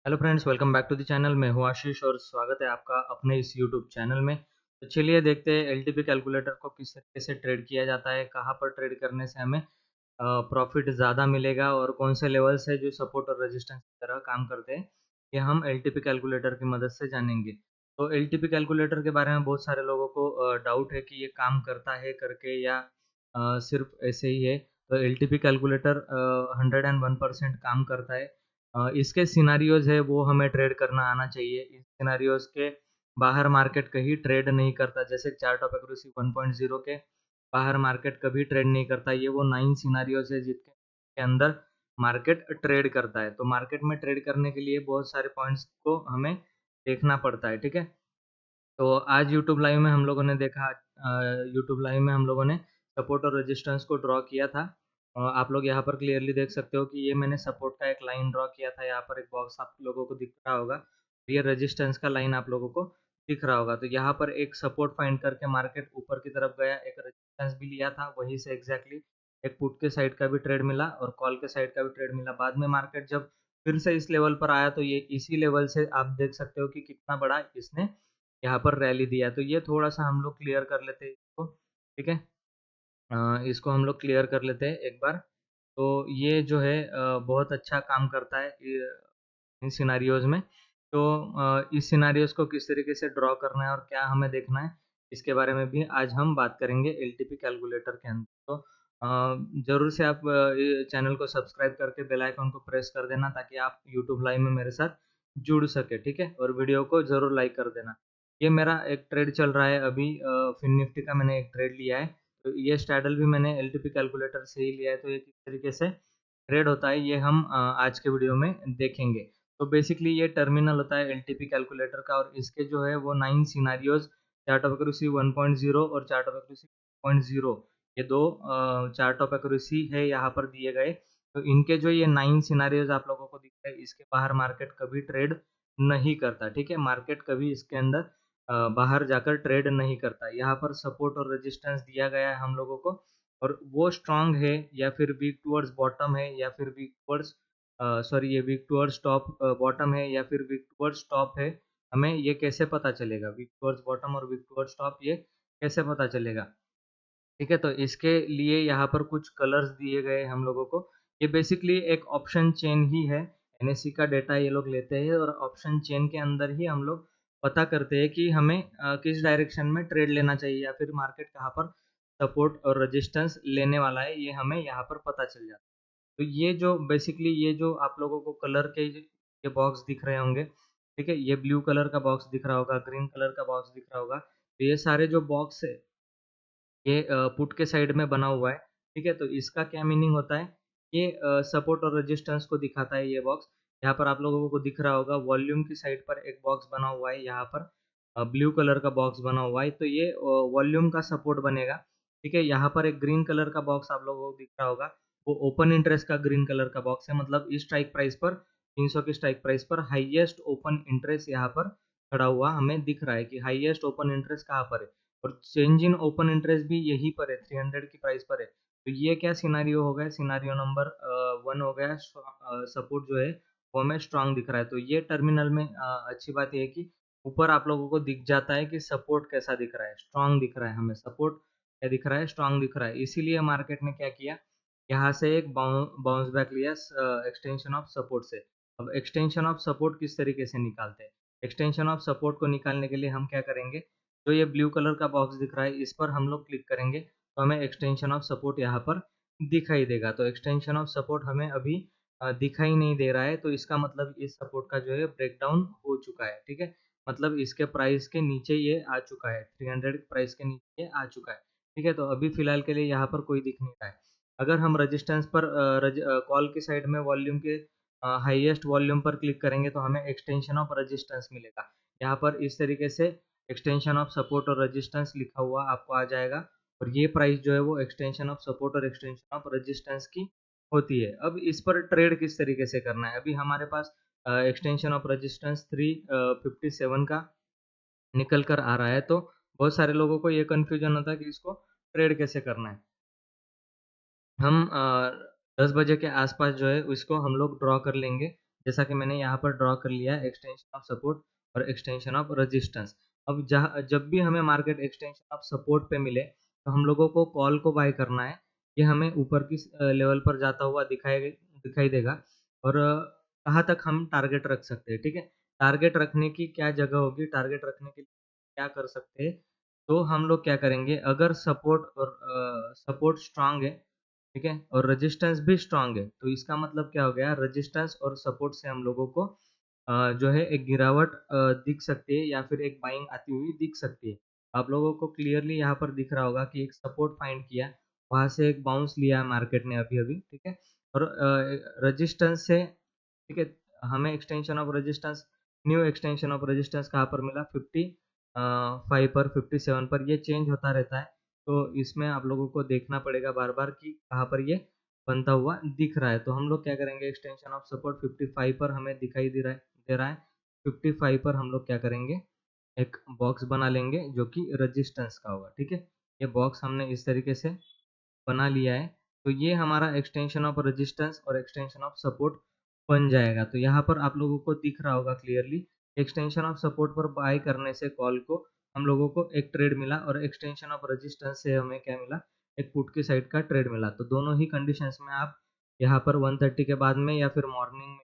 Hello friends, welcome back to the channel. मैं हूं आशीष और स्वागत है आपका अपने इस यूट्यूब चैनल में। तो चलिए देखते हैं एलटीपी कैलकुलेटर को किस तरीके से ट्रेड किया जाता है, कहां पर ट्रेड करने से हमें प्रॉफिट ज़्यादा मिलेगा और कौन से लेवल्स है जो सपोर्ट और रेजिस्टेंस की तरह काम करते हैं। ये हम एलटीपी कैलकुलेटर की मदद से जानेंगे। तो एलटीपी कैलकुलेटर के बारे में बहुत सारे लोगों को डाउट है कि ये काम करता है करके या सिर्फ ऐसे ही है। तो एलटीपी कैलकुलेटर 101% काम करता है। इसके सिनारियोज है वो हमें ट्रेड करना आना चाहिए। इस सिनारियोज के बाहर मार्केट कहीं ट्रेड नहीं करता, जैसे चार्ट ऑफ एक्यूरेसी 1.0 के बाहर मार्केट कभी ट्रेड नहीं करता। ये वो 9 सिनारियोज है जिसके अंदर मार्केट ट्रेड करता है। तो मार्केट में ट्रेड करने के लिए बहुत सारे पॉइंट्स को हमें देखना पड़ता है, ठीक है। तो आज यूट्यूब लाइव में हम लोगों ने देखा, यूट्यूब लाइव में हम लोगों ने सपोर्ट और रेजिस्टेंस को ड्रॉ किया था। आप लोग यहाँ पर क्लियरली देख सकते हो कि ये मैंने सपोर्ट का एक लाइन ड्रॉ किया था। यहाँ पर एक बॉक्स आप लोगों को दिख रहा होगा। ये रेजिस्टेंस का लाइन आप लोगों को दिख रहा होगा। तो यहाँ पर एक सपोर्ट फाइंड करके मार्केट ऊपर की तरफ गया, एक रेजिस्टेंस भी लिया था, वहीं से एग्जैक्टली एक पुट के साइड का भी ट्रेड मिला और कॉल के साइड का भी ट्रेड मिला। बाद में मार्केट जब फिर से इस लेवल पर आया तो ये इसी लेवल से आप देख सकते हो कि कितना बड़ा इसने यहाँ पर रैली दिया। तो ये थोड़ा-सा हम लोग क्लियर कर लेते हैं इसको, ठीक है? इसको हम लोग क्लियर कर लेते हैं एक बार। तो ये जो है बहुत अच्छा काम करता है इन सिनेरियोज़ में। तो इस सिनेरियोज़ को किस तरीके से ड्रॉ करना है और क्या हमें देखना है, इसके बारे में भी आज हम बात करेंगे एलटीपी कैलकुलेटर के अंदर। तो ज़रूर से आप ये चैनल को सब्सक्राइब करके बेल आइकन को प्रेस कर देना ताकि आप यूट्यूब लाइव में मेरे साथ जुड़ सकें, ठीक है? और वीडियो को ज़रूर लाइक कर देना। ये मेरा एक ट्रेड चल रहा है अभी, फिन निफ्टी का मैंने एक ट्रेड लिया है। तो ये स्ट्रैडल भी मैंने एलटीपी कैलकुलेटर से ही लिया है। तो ये किस तरीके से ट्रेड होता है ये हम आज के वीडियो में देखेंगे। तो बेसिकली ये टर्मिनल होता है एलटीपी कैलकुलेटर का और इसके जो है वो 9 सिनेरियोज, चार्ट ऑफ एक्यूरेसी 1.0 और चार्ट ऑफ एक्यूरेसी 2.0, ये दो चार्ट ऑफ एक्यूरेसी है यहाँ पर दिए गए। तो इनके जो ये 9 सिनेरियोज आप लोगों को दिख रहे हैं, इसके बाहर मार्केट कभी ट्रेड नहीं करता, ठीक है। मार्केट कभी इसके अंदर बाहर जाकर ट्रेड नहीं करता। यहाँ पर सपोर्ट और रेजिस्टेंस दिया गया है हम लोगों को और वो स्ट्रांग है या फिर वीक टुवर्ड्स बॉटम है या फिर वीक टुवर्ड्स सॉरी, ये वीक टुवर्ड्स टॉप बॉटम है या फिर वीक टुवर्ड्स टॉप है। हमें ये कैसे पता चलेगा वीक टुवर्ड्स बॉटम और वीक टुवर्ड्स टॉप, ये कैसे पता चलेगा? ठीक है, तो इसके लिए यहाँ पर कुछ कलर्स दिए गए हैं हम लोगों को। ये बेसिकली एक ऑप्शन चेन ही है। एनएससी का डेटा ये लोग लेते हैं और ऑप्शन चेन के अंदर ही हम लोग पता करते हैं कि हमें किस डायरेक्शन में ट्रेड लेना चाहिए या फिर मार्केट कहाँ पर सपोर्ट और रेजिस्टेंस लेने वाला है, ये हमें यहाँ पर पता चल जाता है। तो ये जो बेसिकली ये जो आप लोगों को कलर के ये बॉक्स दिख रहे होंगे, ठीक है? ये ब्लू कलर का बॉक्स दिख रहा होगा, ग्रीन कलर का बॉक्स दिख रहा होगा। तो ये सारे जो बॉक्स है ये पुट के साइड में बना हुआ है, ठीक है? तो इसका क्या मीनिंग होता है? ये सपोर्ट और रेजिस्टेंस को दिखाता है ये बॉक्स। यहाँ पर आप लोगों को दिख रहा होगा वॉल्यूम की साइड पर एक बॉक्स बना हुआ है, यहाँ पर ब्लू कलर का बॉक्स बना हुआ है, तो ये वॉल्यूम का सपोर्ट बनेगा, ठीक है? यहाँ पर एक ग्रीन कलर का बॉक्स आप लोगों को दिख रहा होगा, वो ओपन इंटरेस्ट का ग्रीन कलर का बॉक्स है। मतलब इस स्ट्राइक प्राइस पर 300 की स्ट्राइक प्राइस पर हाईएस्ट ओपन इंटरेस्ट यहाँ पर खड़ा हुआ हमें दिख रहा है कि हाईएस्ट ओपन इंटरेस्ट कहाँ पर है। और चेंज इन ओपन इंटरेस्ट भी यहीं पर है, 300 की प्राइस पर है। तो ये क्या सिनेरियो हो गया? सिनेरियो नंबर 1 हो गया। सपोर्ट जो है वो हमें स्ट्रांग दिख रहा है। तो ये टर्मिनल में अच्छी बात ये है कि ऊपर आप लोगों को दिख जाता है कि सपोर्ट कैसा दिख रहा है, स्ट्रांग दिख रहा है हमें। सपोर्ट क्या दिख रहा है? स्ट्रांग दिख रहा है। इसीलिए मार्केट ने क्या किया, यहाँ से एक बाउंस बैक लिया एक्सटेंशन ऑफ सपोर्ट से। अब एक्सटेंशन ऑफ सपोर्ट किस तरीके से निकालते हैं? एक्सटेंशन ऑफ सपोर्ट को निकालने के लिए हम क्या करेंगे, जो ये ब्लू कलर का बॉक्स दिख रहा है इस पर हम लोग क्लिक करेंगे तो हमें एक्सटेंशन ऑफ सपोर्ट यहाँ पर दिखाई देगा। तो एक्सटेंशन ऑफ सपोर्ट हमें अभी दिखाई नहीं दे रहा है, तो इसका मतलब इस सपोर्ट का जो है ब्रेकडाउन हो चुका है, ठीक है। मतलब इसके प्राइस के नीचे ये आ चुका है, 300 प्राइस के नीचे ये आ चुका है, ठीक है। तो अभी फिलहाल के लिए यहाँ पर कोई दिख नहीं रहा है। अगर हम रजिस्टेंस पर कॉल की साइड में वॉल्यूम के हाईएस्ट वॉल्यूम पर क्लिक करेंगे तो हमें एक्सटेंशन ऑफ रजिस्टेंस मिलेगा। यहाँ पर इस तरीके से एक्सटेंशन ऑफ सपोर्ट और रेजिस्टेंस लिखा हुआ आपको आ जाएगा और ये प्राइस जो है वो एक्सटेंशन ऑफ सपोर्ट और एक्सटेंशन ऑफ रेजिस्टेंस की होती है। अब इस पर ट्रेड किस तरीके से करना है? अभी हमारे पास एक्सटेंशन ऑफ रेजिस्टेंस 357 का निकल कर आ रहा है। तो बहुत सारे लोगों को ये कंफ्यूजन होता है कि इसको ट्रेड कैसे करना है। हम 10 बजे के आसपास जो है इसको हम लोग ड्रॉ कर लेंगे। जैसा कि मैंने यहाँ पर ड्रॉ कर लिया है एक्सटेंशन ऑफ सपोर्ट और एक्सटेंशन ऑफ रेजिस्टेंस। अब जब भी हमें मार्केट एक्सटेंशन ऑफ सपोर्ट पे मिले तो हम लोगों को कॉल को बाय करना है। ये हमें ऊपर की लेवल पर जाता हुआ दिखाई देगा और कहाँ तक हम टारगेट रख सकते हैं, ठीक है? टारगेट रखने की क्या जगह होगी, टारगेट रखने के लिए क्या कर सकते हैं? तो हम लोग क्या करेंगे, अगर सपोर्ट स्ट्रांग है, ठीक है, और रेजिस्टेंस भी स्ट्रांग है, तो इसका मतलब क्या हो गया, रेजिस्टेंस और सपोर्ट से हम लोगों को जो है एक गिरावट दिख सकती है या फिर एक बाइंग आती हुई दिख सकती है। आप लोगों को क्लियरली यहाँ पर दिख रहा होगा कि एक सपोर्ट फाइंड किया, वहाँ से एक बाउंस लिया है मार्केट ने अभी-अभी, ठीक है? और रेजिस्टेंस से, ठीक है, हमें extension of resistance, new extension of resistance कहाँ पर मिला, 55 पर, 57 पर, ये चेंज होता रहता है। तो इसमें आप लोगों को देखना पड़ेगा बार-बार कि कहाँ पर ये बनता हुआ दिख रहा है। तो हम लोग क्या करेंगे, एक्सटेंशन ऑफ सपोर्ट 55 पर हमें दिखाई दे रहा है। 55 पर हम लोग क्या करेंगे, एक बॉक्स बना लेंगे जो कि रेजिस्टेंस का होगा, ठीक है? ये बॉक्स हमने इस तरीके से बना लिया है। तो ये हमारा एक्सटेंशन ऑफ रेजिस्टेंस और एक्सटेंशन ऑफ सपोर्ट बन जाएगा। तो यहाँ पर आप लोगों को दिख रहा होगा क्लियरली, एक्सटेंशन ऑफ सपोर्ट पर बाय करने से कॉल को हम लोगों को एक ट्रेड मिला और एक्सटेंशन ऑफ रेजिस्टेंस से हमें क्या मिला, एक पुट की साइड का ट्रेड मिला। तो दोनों ही कंडीशंस में आप यहाँ पर 130 के बाद में या फिर मॉर्निंग में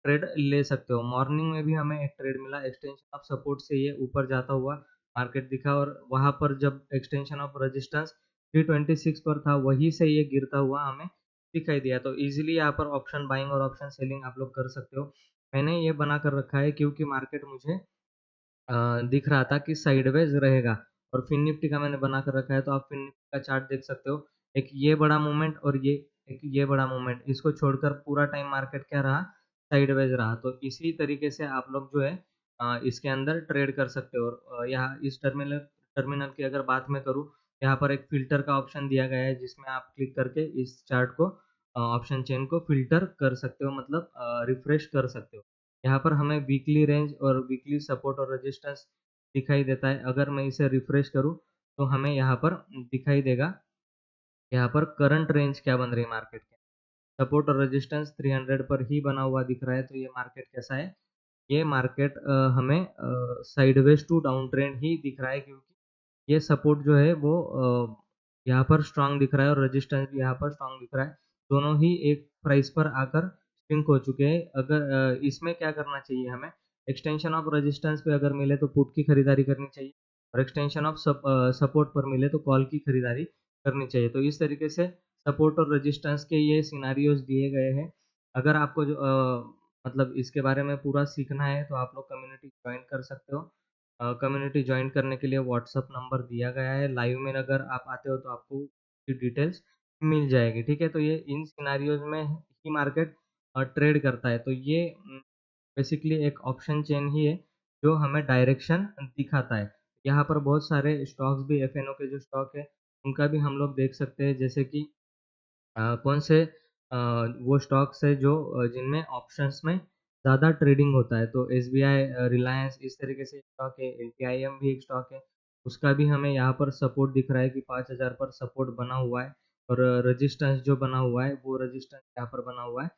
ट्रेड ले सकते हो। मॉर्निंग में भी हमें एक ट्रेड मिला, एक्सटेंशन ऑफ सपोर्ट से ये ऊपर जाता हुआ मार्केट दिखा और वहाँ पर जब एक्सटेंशन ऑफ रेजिस्टेंस 326 पर था, वहीं से ये गिरता हुआ हमें दिखाई दिया। तो इजीली यहाँ पर ऑप्शन बाइंग और ऑप्शन सेलिंग आप लोग कर सकते हो। मैंने ये बना कर रखा है क्योंकि मार्केट मुझे दिख रहा था कि साइडवेज रहेगा और फिन निफ्टी का मैंने बना कर रखा है। तो आप फिन निफ्टी का चार्ट देख सकते हो, एक ये बड़ा मूवमेंट और ये बड़ा मूवमेंट, इसको छोड़कर पूरा टाइम मार्केट क्या रहा, साइडवेज रहा। तो इसी तरीके से आप लोग जो है इसके अंदर ट्रेड कर सकते हो। और यहाँ इस टर्मिनल टर्मिनल की अगर बात मैं करूँ, यहाँ पर एक फ़िल्टर का ऑप्शन दिया गया है जिसमें आप क्लिक करके इस चार्ट को ऑप्शन चेन को फ़िल्टर कर सकते हो, मतलब रिफ्रेश कर सकते हो। यहाँ पर हमें वीकली रेंज और वीकली सपोर्ट और रेजिस्टेंस दिखाई देता है। अगर मैं इसे रिफ्रेश करूँ तो हमें यहाँ पर दिखाई देगा, यहाँ पर करंट रेंज क्या बन रही है मार्केट की। सपोर्ट और रेजिस्टेंस 300 पर ही बना हुआ दिख रहा है। तो ये मार्केट कैसा है, ये मार्केट हमें साइडवेज टू डाउन ट्रेंड ही दिख रहा है क्योंकि ये सपोर्ट जो है वो यहाँ पर स्ट्रांग दिख रहा है और रेजिस्टेंस भी यहाँ पर स्ट्रांग दिख रहा है। दोनों ही एक प्राइस पर आकर सिंक हो चुके हैं। अगर इसमें क्या करना चाहिए हमें, एक्सटेंशन ऑफ रेजिस्टेंस पे अगर मिले तो पुट की खरीदारी करनी चाहिए और एक्सटेंशन ऑफ सपोर्ट पर मिले तो कॉल की खरीदारी करनी चाहिए। तो इस तरीके से सपोर्ट और रेजिस्टेंस के ये सिनारियोज दिए गए हैं। अगर आपको जो मतलब इसके बारे में पूरा सीखना है तो आप लोग कम्युनिटी ज्वाइन कर सकते हो। कम्युनिटी ज्वाइन करने के लिए व्हाट्सअप नंबर दिया गया है। लाइव में अगर आप आते हो तो आपको उसकी डिटेल्स मिल जाएगी, ठीक है? तो ये इन सिनेरियोज़ में ही मार्केट ट्रेड करता है। तो ये बेसिकली एक ऑप्शन चेन ही है जो हमें डायरेक्शन दिखाता है। यहाँ पर बहुत सारे स्टॉक्स भी, एफएनओ के जो स्टॉक है, उनका भी हम लोग देख सकते हैं, जैसे कि कौन से वो स्टॉक्स है जो जिनमें ऑप्शंस में ज़्यादा ट्रेडिंग होता है। तो एसबीआई, रिलायंस, इस तरीके से स्टॉक है। एलटीआईएम भी एक स्टॉक है, उसका भी हमें यहाँ पर सपोर्ट दिख रहा है कि 5000 पर सपोर्ट बना हुआ है और रेजिस्टेंस जो बना हुआ है वो रेजिस्टेंस यहाँ पर बना हुआ है।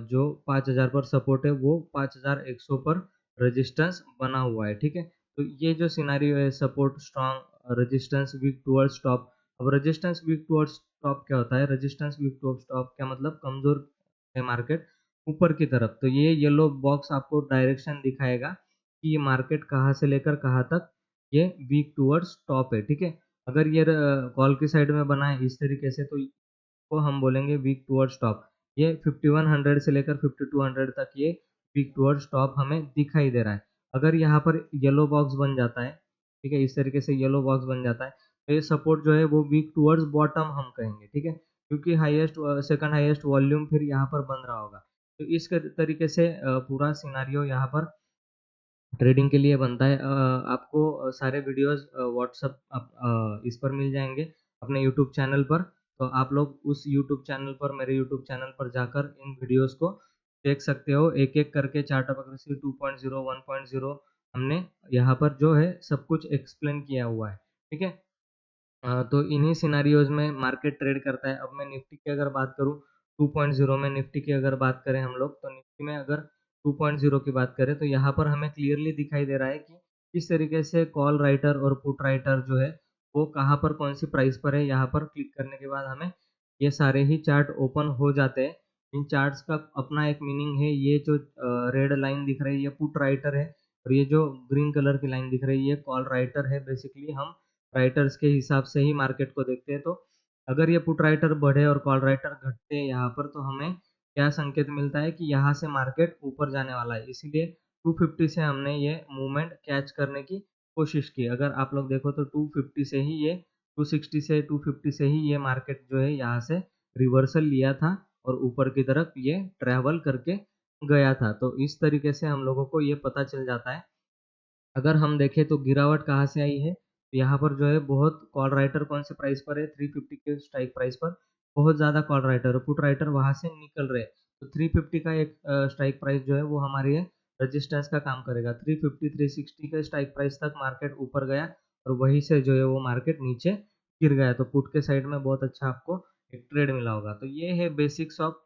जो 5000 पर सपोर्ट है वो 5100 पर रेजिस्टेंस बना हुआ है, ठीक है? तो ये जो सिनेरियो है, support strong, resistance weak towards top. अब रेजिस्टेंस वीक टुवर्ड्स टॉप क्या होता है, रेजिस्टेंस वीक टुवर्ड्स टॉप क्या मतलब, कमजोर है मार्केट ऊपर की तरफ। तो ये येलो बॉक्स आपको डायरेक्शन दिखाएगा कि ये मार्केट कहाँ से लेकर कहाँ तक ये वीक टुवर्ड्स टॉप है, ठीक है? अगर ये कॉल की साइड में बना है इस तरीके से तो को हम बोलेंगे वीक टुवर्ड्स टॉप। ये 5100 से लेकर 5200 तक ये वीक टुवर्ड्स टॉप हमें दिखाई दे रहा है। अगर यहाँ पर येलो बॉक्स बन जाता है, ठीक है, इस तरीके से येलो बॉक्स बन जाता है, तो ये सपोर्ट जो है वो वीक टुवर्ड्स बॉटम हम कहेंगे, ठीक है? क्योंकि हाईएस्ट सेकंड हाईएस्ट वॉल्यूम फिर यहाँ पर बन रहा होगा। तो इस तरीके से पूरा सिनेरियो यहाँ पर ट्रेडिंग के लिए बनता है। आपको सारे वीडियोस व्हाट्सएप इस पर मिल जाएँगे अपने यूट्यूब चैनल पर। तो आप लोग उस यूट्यूब चैनल पर, मेरे यूट्यूब चैनल पर जाकर इन वीडियोस को देख सकते हो। एक-एक करके चार्ट ऑफ एक्यूरेसी 2.0, 1.0 हमने यहाँ पर जो है सब कुछ एक्सप्लेन किया हुआ है, ठीक है? तो इन्हीं सिनेरियोज़ में मार्केट ट्रेड करता है। अब मैं निफ्टी की अगर बात करूँ, 2.0 में निफ्टी की अगर बात करें हम लोग, तो निफ्टी में अगर 2.0 की बात करें तो यहाँ पर हमें क्लियरली दिखाई दे रहा है कि किस तरीके से कॉल राइटर और पुट राइटर जो है वो कहाँ पर कौन सी प्राइस पर है। यहाँ पर क्लिक करने के बाद हमें ये सारे ही चार्ट ओपन हो जाते हैं। इन चार्ट्स का अपना एक मीनिंग है। ये जो रेड लाइन दिख रही है ये पुट राइटर है, और ये जो ग्रीन कलर की लाइन दिख रही है ये कॉल राइटर है। बेसिकली हम राइटर्स के हिसाब से ही मार्केट को देखते हैं। तो अगर ये पुट राइटर बढ़े और कॉल राइटर घटते हैं यहाँ पर, तो हमें क्या संकेत मिलता है कि यहाँ से मार्केट ऊपर जाने वाला है। इसीलिए 250 से हमने ये मूवमेंट कैच करने की कोशिश की। अगर आप लोग देखो तो 250 से ही ये 260 से 250 से ही ये मार्केट जो है यहाँ से रिवर्सल लिया था और ऊपर की तरफ ये ट्रैवल करके गया था। तो इस तरीके से हम लोगों को ये पता चल जाता है। अगर हम देखें तो गिरावट कहाँ से आई है, तो यहाँ पर जो है बहुत कॉल राइटर कौन से प्राइस पर है, 350 के स्ट्राइक प्राइस पर बहुत ज़्यादा कॉल राइटर और पुट राइटर वहाँ से निकल रहे हैं। तो 350 का एक स्ट्राइक प्राइस जो है वो हमारे रजिस्टेंस का काम करेगा। 350 360 के स्ट्राइक प्राइस तक मार्केट ऊपर गया और वहीं से जो है वो मार्केट नीचे गिर गया। तो पुट के साइड में बहुत अच्छा आपको एक ट्रेड मिला होगा। तो ये है बेसिक्स ऑफ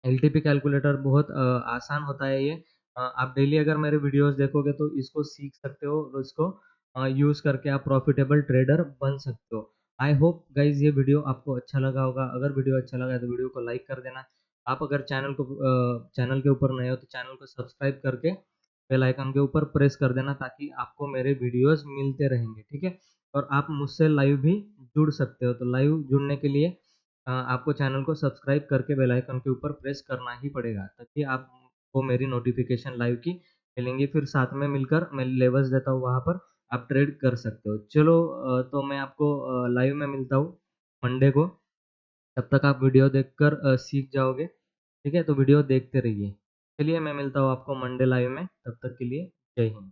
एलटीपी कैलकुलेटर। बहुत आसान होता है ये। आप डेली अगर मेरे वीडियोस देखोगे तो इसको सीख सकते हो और इसको यूज़ करके आप प्रॉफिटेबल ट्रेडर बन सकते हो। आई होप गाइज ये वीडियो आपको अच्छा लगा होगा। अगर वीडियो अच्छा लगा है तो वीडियो को लाइक कर देना। आप अगर चैनल के ऊपर नए हो तो चैनल को सब्सक्राइब करके बेल आइकन के ऊपर प्रेस कर देना, ताकि आपको मेरे वीडियोस मिलते रहेंगे, ठीक है। और आप मुझसे लाइव भी जुड़ सकते हो। तो लाइव जुड़ने के लिए आपको चैनल को सब्सक्राइब करके बेल आइकन के ऊपर प्रेस करना ही पड़ेगा, ताकि आपको मेरी नोटिफिकेशन लाइव की मिलेंगी। फिर साथ में मिलकर मैं लेवल्स देता हूँ, वहाँ पर आप ट्रेड कर सकते हो। चलो तो मैं आपको लाइव में मिलता हूँ मंडे को। तब तक आप वीडियो देखकर सीख जाओगे, ठीक है। तो वीडियो देखते रहिए। चलिए मैं मिलता हूँ आपको मंडे लाइव में। तब तक के लिए जय हिंद।